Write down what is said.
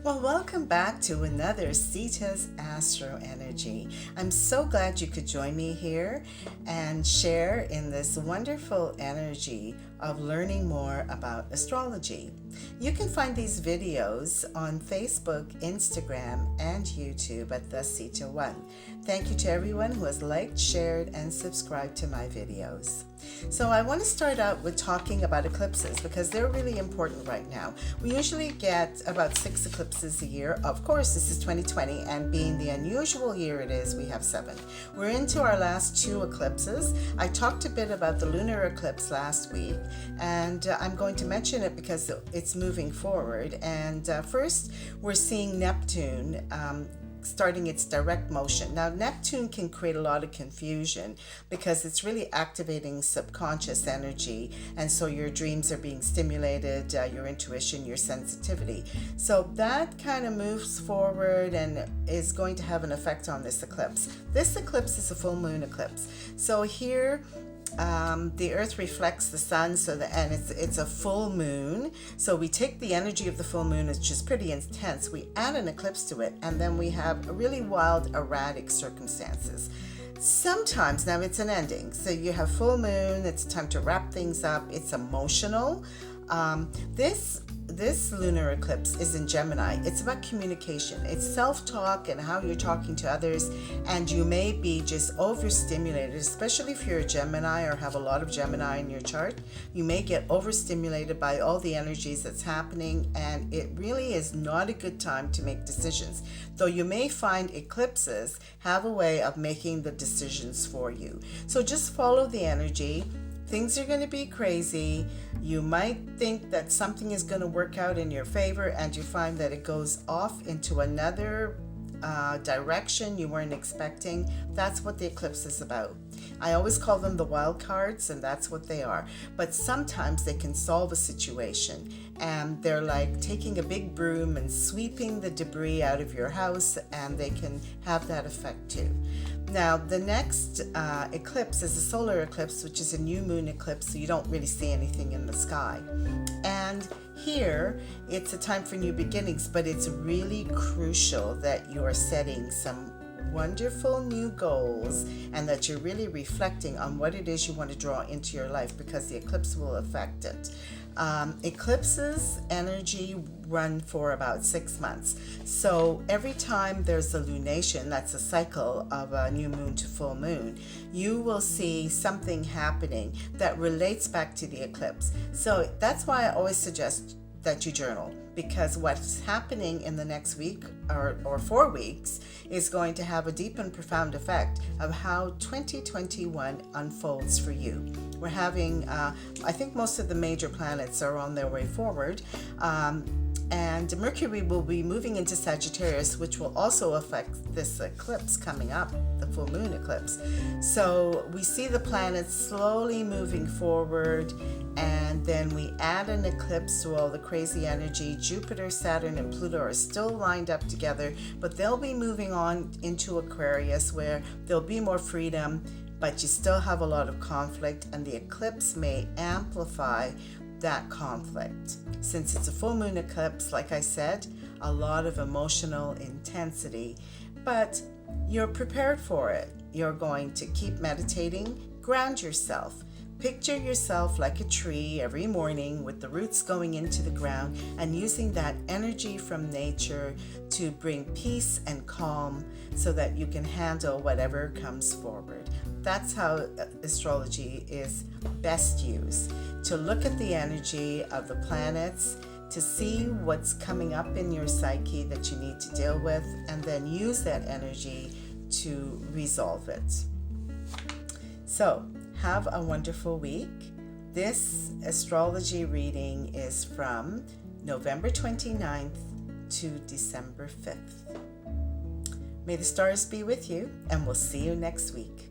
Well, welcome back to another Sita's Astroenergy. I'm so glad you could join me here and share in this wonderful energy of learning more about astrology. You can find these videos on Facebook, Instagram, and YouTube at The Sita One. Thank you to everyone who has liked, shared, and subscribed to my videos. So I want to start out with talking about eclipses because they're really important right now. We usually get about 6 eclipses a year. Of course, this is 2020, and being the unusual year it is, we have 7. We're into our last 2 eclipses. I talked a bit about the lunar eclipse last week, and I'm going to mention it because it's moving forward. And first, we're seeing Neptune starting its direct motion. Now, Neptune can create a lot of confusion because it's really activating subconscious energy, and so your dreams are being stimulated, your intuition, your sensitivity. So that kind of moves forward and is going to have an effect on this eclipse. This eclipse is a full moon eclipse. So here, the earth reflects the sun, and it's a full moon. So we take the energy of the full moon, which is pretty intense, we add an eclipse to it, and then we have really wild, erratic circumstances. Sometimes, now it's an ending, so you have full moon, it's time to wrap things up, it's emotional. This lunar eclipse is in Gemini. It's about communication. It's self-talk and how you're talking to others, and you may be just overstimulated, especially if you're a Gemini or have a lot of Gemini in your chart. You may get overstimulated by all the energies that's happening, and it really is not a good time to make decisions. Though you may find eclipses have a way of making the decisions for you. So just follow the energy. Things are going to be crazy. You might think that something is going to work out in your favor, and you find that it goes off into another direction you weren't expecting. That's what the eclipse is about. I always call them the wild cards, and that's what they are. But sometimes they can solve a situation, and they're like taking a big broom and sweeping the debris out of your house, and they can have that effect too. Now, the next eclipse is a solar eclipse, which is a new moon eclipse, so you don't really see anything in the sky. And here, it's a time for new beginnings, but it's really crucial that you are setting some wonderful new goals and that you're really reflecting on what it is you want to draw into your life, because the eclipse will affect it. Eclipses energy run for about 6 months. So every time there's a lunation, that's a cycle of a new moon to full moon, you will see something happening that relates back to the eclipse. So that's why I always suggest that you journal, because what's happening in the next week or 4 weeks is going to have a deep and profound effect of how 2021 unfolds for you. We're having, I think most of the major planets are on their way forward, and Mercury will be moving into Sagittarius, which will also affect this eclipse coming up, the full moon eclipse. So we see the planets slowly moving forward, and then we add an eclipse to all the crazy energy. Jupiter, Saturn, and Pluto are still lined up together, but they'll be moving on into Aquarius, where there'll be more freedom, but you still have a lot of conflict, and the eclipse may amplify that conflict. Since it's a full moon eclipse, like I said, a lot of emotional intensity, but you're prepared for it. You're going to keep meditating, ground yourself. Picture yourself like a tree every morning with the roots going into the ground and using that energy from nature to bring peace and calm so that you can handle whatever comes forward. That's how astrology is best used, to look at the energy of the planets, to see what's coming up in your psyche that you need to deal with, and then use that energy to resolve it. So, have a wonderful week. This astrology reading is from November 29th to December 5th. May the stars be with you, and we'll see you next week.